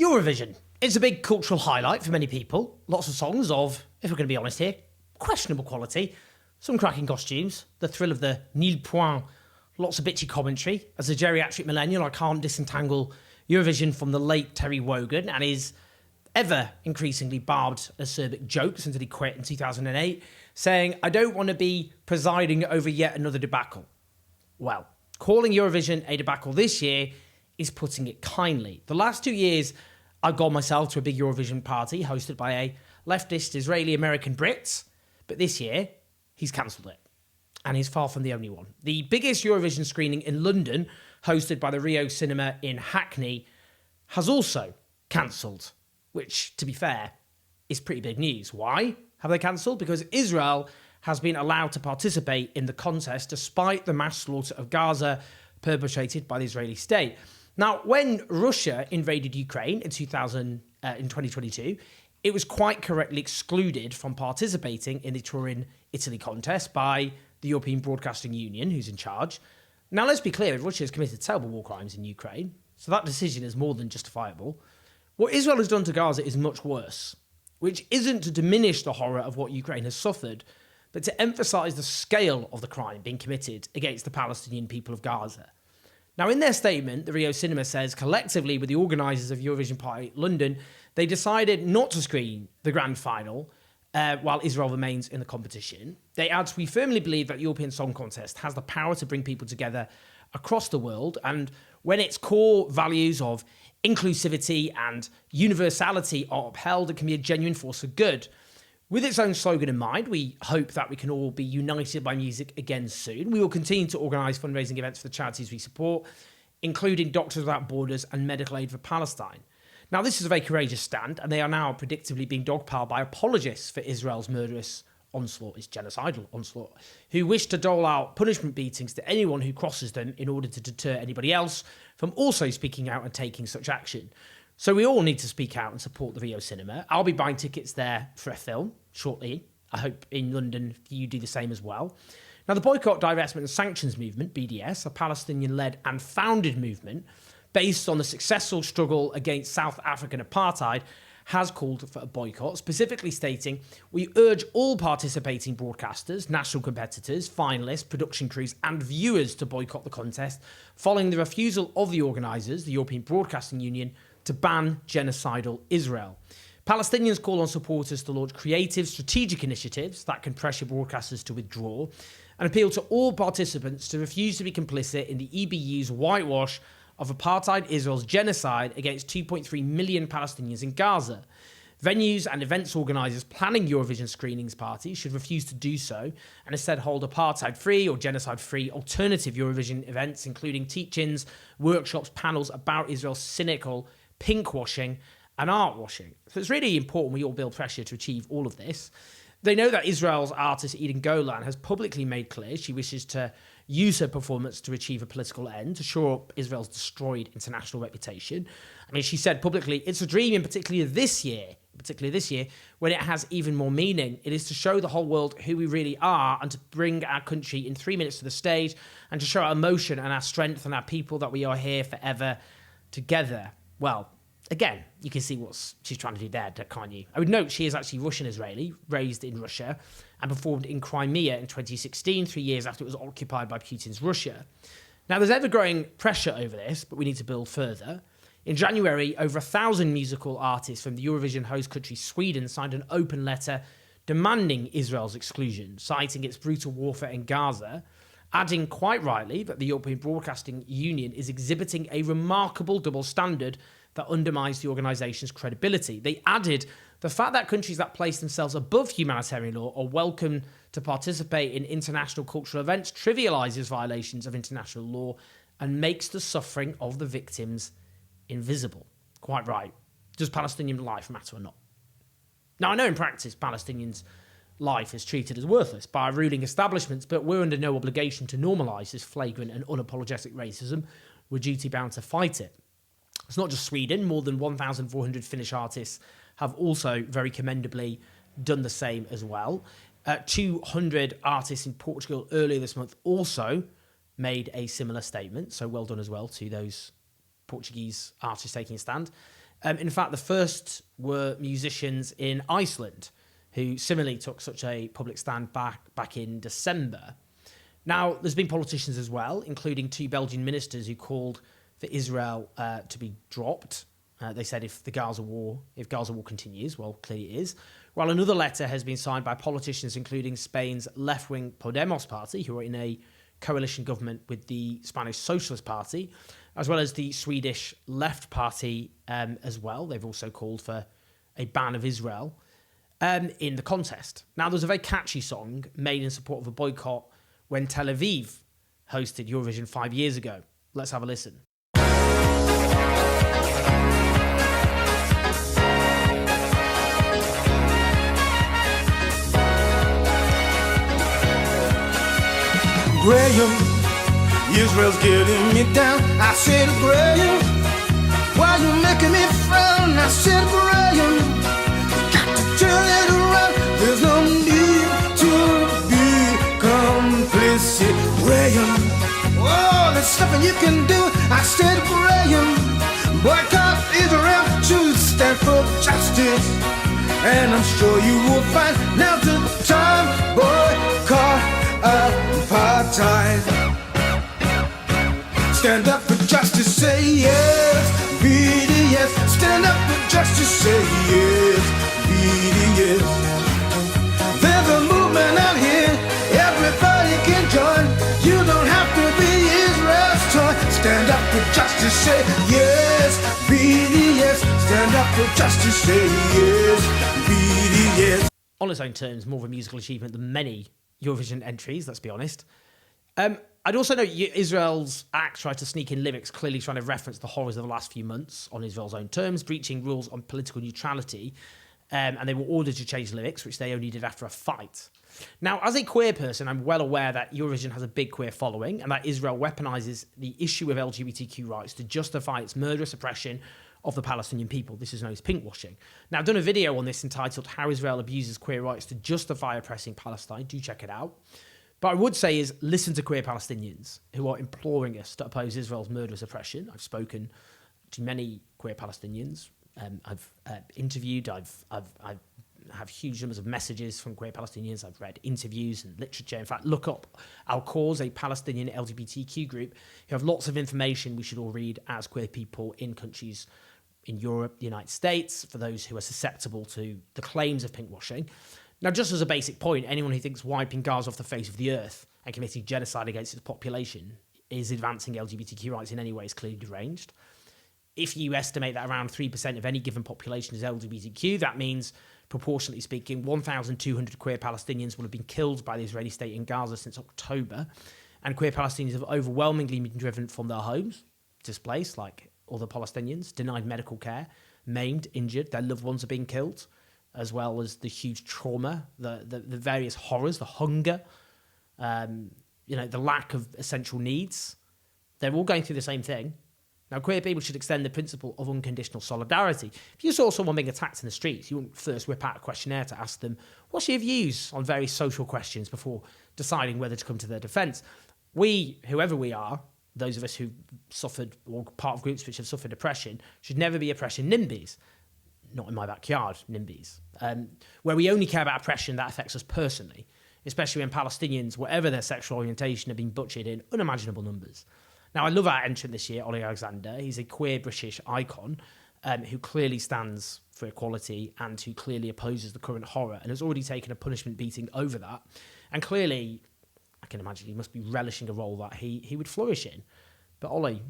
Eurovision. It's a big cultural highlight for many people. Lots of songs of, if we're going to be honest here, questionable quality. Some cracking costumes, the thrill of the nil point, lots of bitchy commentary. As a geriatric millennial, I can't disentangle Eurovision from the late Terry Wogan and his ever increasingly barbed acerbic jokes until he quit in 2008, saying, "I don't want to be presiding over yet another debacle." Well, calling Eurovision a debacle this year is putting it kindly. The last 2 years, I've gone myself to a big Eurovision party hosted by a leftist Israeli-American Brit, but this year, he's cancelled it. And he's far from the only one. The biggest Eurovision screening in London, hosted by the Rio Cinema in Hackney, has also cancelled, which, to be fair, is pretty big news. Why have they cancelled? Because Israel has been allowed to participate in the contest despite the mass slaughter of Gaza perpetrated by the Israeli state. Now, when Russia invaded Ukraine in 2022, it was quite correctly excluded from participating in the Turin, Italy contest by the European Broadcasting Union, who's in charge. Now, let's be clear, Russia has committed terrible war crimes in Ukraine, so that decision is more than justifiable. What Israel has done to Gaza is much worse, which isn't to diminish the horror of what Ukraine has suffered, but to emphasise the scale of the crime being committed against the Palestinian people of Gaza. Now, in their statement, the Rio Cinema says, collectively with the organisers of Eurovision Party London, they decided not to screen the grand final while Israel remains in the competition. They add, "We firmly believe that the European Song Contest has the power to bring people together across the world, and when its core values of inclusivity and universality are upheld, it can be a genuine force for good. With its own slogan in mind, we hope that we can all be united by music again soon. We will continue to organise fundraising events for the charities we support, including Doctors Without Borders and Medical Aid for Palestine." Now, this is a very courageous stand, and they are now predictably being dogpiled by apologists for Israel's murderous onslaught, its genocidal onslaught, who wish to dole out punishment beatings to anyone who crosses them in order to deter anybody else from also speaking out and taking such action. So we all need to speak out and support the Rio Cinema. I'll be buying tickets there for a film shortly. I hope in London you do the same as well. Now, the Boycott, Divestment and Sanctions Movement, BDS, a Palestinian-led and founded movement based on the successful struggle against South African apartheid, has called for a boycott, specifically stating, "We urge all participating broadcasters, national competitors, finalists, production crews and viewers to boycott the contest following the refusal of the organisers, the European Broadcasting Union, to ban genocidal Israel." Palestinians call on supporters to launch creative, strategic initiatives that can pressure broadcasters to withdraw and appeal to all participants to refuse to be complicit in the EBU's whitewash of apartheid Israel's genocide against 2.3 million Palestinians in Gaza. Venues and events organisers planning Eurovision screenings parties should refuse to do so and instead hold apartheid-free or genocide-free alternative Eurovision events, including teach-ins, workshops, panels about Israel's cynical pinkwashing and art washing. So it's really important we all build pressure to achieve all of this. They know that Israel's artist Eden Golan has publicly made clear she wishes to use her performance to achieve a political end, to shore up Israel's destroyed international reputation. I mean, she said publicly, "It's a dream, in particularly this year, when it has even more meaning. It is to show the whole world who we really are and to bring our country in 3 minutes to the stage and to show our emotion and our strength and our people that we are here forever together." Well, again, you can see what she's trying to do there, can't you? I would note she is actually Russian-Israeli, raised in Russia, and performed in Crimea in 2016, 3 years after it was occupied by Putin's Russia. Now, there's ever-growing pressure over this, but we need to build further. In January, over 1,000 musical artists from the Eurovision host country Sweden signed an open letter demanding Israel's exclusion, citing its brutal warfare in Gaza, adding quite rightly that the European Broadcasting Union is exhibiting a remarkable double standard that undermines the organisation's credibility. They added, "The fact that countries that place themselves above humanitarian law are welcome to participate in international cultural events trivialises violations of international law and makes the suffering of the victims invisible." Quite right. Does Palestinian life matter or not? Now, I know in practice Palestinians' life is treated as worthless by ruling establishments, but we're under no obligation to normalise this flagrant and unapologetic racism. We're duty-bound to fight it. It's not just Sweden. More than 1,400 Finnish artists have also very commendably done the same as well. 200 artists in Portugal earlier this month also made a similar statement. So well done as well to those Portuguese artists taking a stand. In fact, the first were musicians in Iceland, who similarly took such a public stand back in December. Now, there's been politicians as well, including 2 Belgian ministers who called for Israel to be dropped. They said if Gaza war continues, well, clearly it is. While another letter has been signed by politicians, including Spain's left-wing Podemos party, who are in a coalition government with the Spanish Socialist Party, as well as the Swedish Left Party as well. They've also called for a ban of Israel in the contest. Now, there's a very catchy song made in support of a boycott when Tel Aviv hosted Eurovision 5 years ago. Let's have a listen. Graham, Israel's getting me down. I said, Graham, why you making me frown? I said, Graham, got to turn it around. There's no need to be complicit. Graham, oh, there's something you can do. I said, Graham, boycott Israel to stand for justice. And I'm sure you will find now's the time. Boycott apartheid. Stand up for justice, say yes. BDS. Stand up for justice, say yes. BDS. There's a movement out here, everybody can join. You don't have to be Israel's toy. Stand up for justice, say yes. BDS. Stand up for justice, say yes. BDS. On its own terms, more of a musical achievement than many Eurovision entries, let's be honest. I'd also note Israel's act tried to sneak in lyrics, clearly trying to reference the horrors of the last few months on Israel's own terms, breaching rules on political neutrality, and they were ordered to change lyrics, which they only did after a fight. Now, as a queer person, I'm well aware that Eurovision has a big queer following and that Israel weaponizes the issue of LGBTQ rights to justify its murderous oppression of the Palestinian people. This is known as pinkwashing. Now, I've done a video on this entitled How Israel Abuses Queer Rights to Justify Oppressing Palestine. Do check it out. But I would say is listen to queer Palestinians who are imploring us to oppose Israel's murderous oppression. I've spoken to many queer Palestinians. I've interviewed. I have huge numbers of messages from queer Palestinians. I've read interviews and literature. In fact, look up Al Cause, a Palestinian LGBTQ group who have lots of information we should all read as queer people in countries in Europe, the United States, for those who are susceptible to the claims of pinkwashing. Now, just as a basic point, anyone who thinks wiping Gaza off the face of the earth and committing genocide against its population is advancing LGBTQ rights in any way is clearly deranged. If you estimate that around 3% of any given population is LGBTQ, that means, proportionately speaking, 1,200 queer Palestinians will have been killed by the Israeli state in Gaza since October, and queer Palestinians have overwhelmingly been driven from their homes, displaced like other Palestinians, denied medical care, maimed, injured, their loved ones are being killed, as well as the huge trauma, the various horrors, the hunger, the lack of essential needs. They're all going through the same thing. Now, queer people should extend the principle of unconditional solidarity. If you saw someone being attacked in the streets, you wouldn't first whip out a questionnaire to ask them, what's your views on various social questions before deciding whether to come to their defence? We, whoever we are, those of us who suffered or part of groups which have suffered oppression, should never be oppression NIMBYs. Not in my backyard, NIMBYs. Where we only care about oppression that affects us personally, especially when Palestinians, whatever their sexual orientation, have been butchered in unimaginable numbers. Now, I love our entrant this year, Ollie Alexander. He's a queer British icon who clearly stands for equality and who clearly opposes the current horror and has already taken a punishment beating over that. And clearly, I can imagine he must be relishing a role that he would flourish in. But Ollie,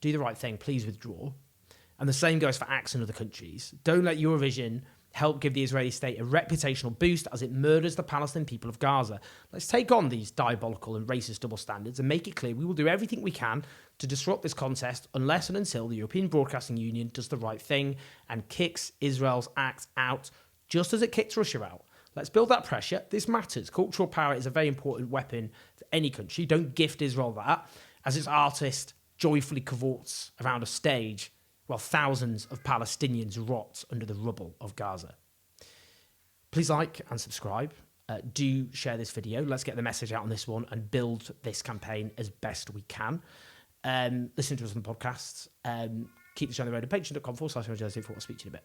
do the right thing. Please withdraw. And the same goes for acts in other countries. Don't let Eurovision help give the Israeli state a reputational boost as it murders the Palestinian people of Gaza. Let's take on these diabolical and racist double standards and make it clear we will do everything we can to disrupt this contest unless and until the European Broadcasting Union does the right thing and kicks Israel's act out, just as it kicked Russia out. Let's build that pressure. This matters. Cultural power is a very important weapon for any country. Don't gift Israel that, as its artist joyfully cavorts around a stage while thousands of Palestinians rot under the rubble of Gaza. Please like and subscribe. Do share this video. Let's get the message out on this one and build this campaign as best we can. Listen to us on podcasts. keep the show on the road at patreon.com/Jersey. I'll speak to you in a bit.